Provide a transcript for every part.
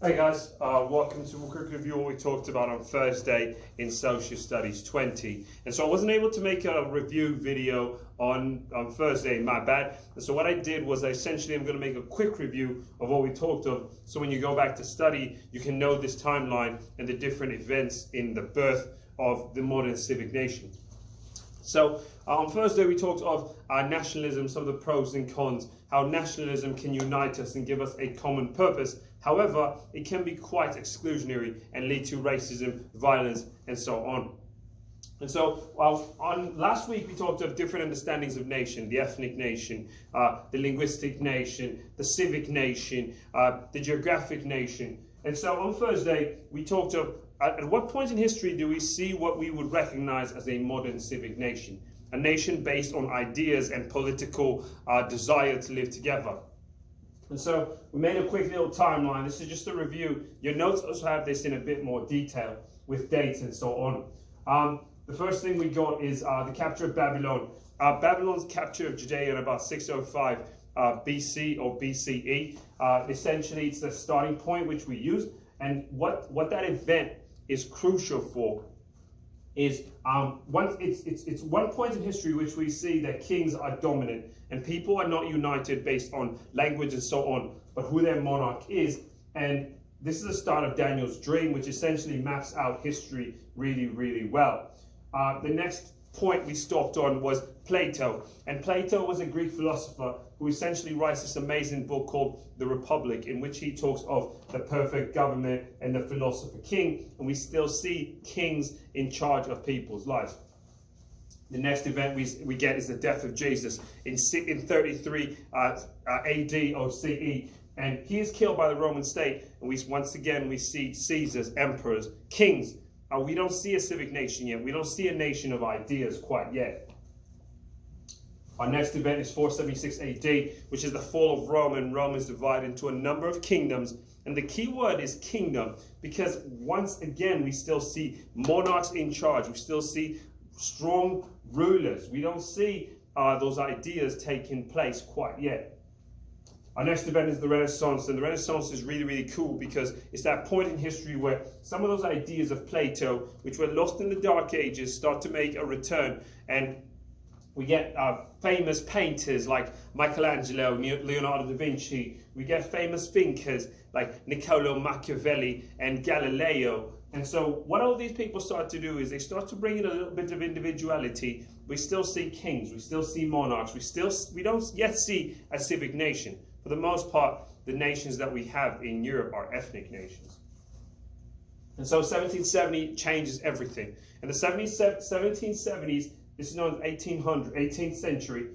Hey guys, welcome to a quick review of what we talked about on Thursday in Social Studies 20. And so I wasn't able to make a review video on Thursday, my bad. And so what I did was essentially I'm going to make a quick review of what we talked of. So when you go back to study, you can know this timeline and the different events in the birth of the modern civic nation. So on Thursday we talked of nationalism, some of the pros and cons, how nationalism can unite us and give us a common purpose. However, it can be quite exclusionary and lead to racism, violence, and so on. And so on last week we talked of different understandings of nation: the ethnic nation, the linguistic nation, the civic nation, the geographic nation. And so on Thursday we talked of at what point in history do we see what we would recognize as a modern civic nation? A nation based on ideas and political desire to live together. And so we made a quick little timeline. This is just a review. Your notes also have this in a bit more detail with dates and so on. The first thing we got is the capture of Babylon. Babylon's capture of Judea in about 605 BC or BCE. Essentially, it's the starting point which we use. And what that event is crucial for is it's one point in history which we see that kings are dominant and people are not united based on language and so on, but who their monarch is. And this is the start of Daniel's dream, which essentially maps out history really, really well. The next point we stopped on was Plato. And Plato was a Greek philosopher who essentially writes this amazing book called The Republic, in which he talks of the perfect government and the philosopher king. And we still see kings in charge of people's lives. The next event we get is the death of Jesus in 33 AD or CE. And he is killed by the Roman state. And once again we see Caesars, emperors, kings. We don't see a civic nation yet. We don't see a nation of ideas quite yet. Our next event is 476 AD, which is the fall of Rome, and Rome is divided into a number of kingdoms. And the key word is kingdom, because once again, we still see monarchs in charge. We still see strong rulers. We don't see those ideas taking place quite yet. Our next event is the Renaissance, and the Renaissance is really, really cool because it's that point in history where some of those ideas of Plato, which were lost in the Dark Ages, start to make a return. And we get famous painters like Michelangelo, Leonardo da Vinci. We get famous thinkers like Niccolo Machiavelli and Galileo. And so what all these people start to do is they start to bring in a little bit of individuality. We still see kings, we still see monarchs, we don't yet see a civic nation. For the most part, the nations that we have in Europe are ethnic nations. And so 1770 changes everything. In the 1770s, this is known as 18th century,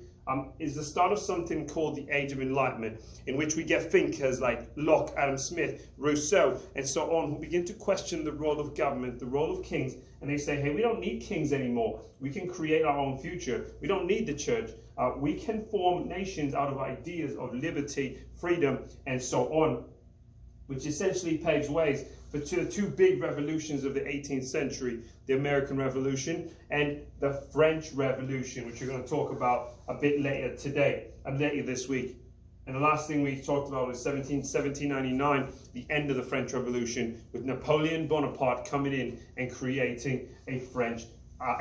is the start of something called the Age of Enlightenment, in which we get thinkers like Locke, Adam Smith, Rousseau, and so on, who begin to question the role of government, the role of kings, and they say, hey, we don't need kings anymore. We can create our own future. We don't need the church. We can form nations out of ideas of liberty, freedom, and so on, which essentially paves ways for two big revolutions of the 18th century, the American Revolution and the French Revolution, which we're going to talk about a bit later today and later this week. And the last thing we talked about was 1799, the end of the French Revolution, with Napoleon Bonaparte coming in and creating a French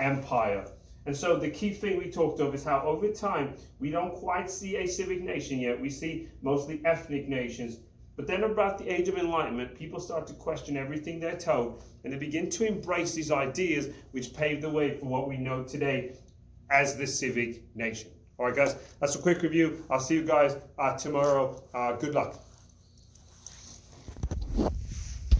empire. And so the key thing we talked of is how over time, we don't quite see a civic nation yet. We see mostly ethnic nations. But then about the Age of Enlightenment, people start to question everything they're told, and they begin to embrace these ideas which pave the way for what we know today as the civic nation. All right, guys, that's a quick review. I'll see you guys tomorrow. Good luck.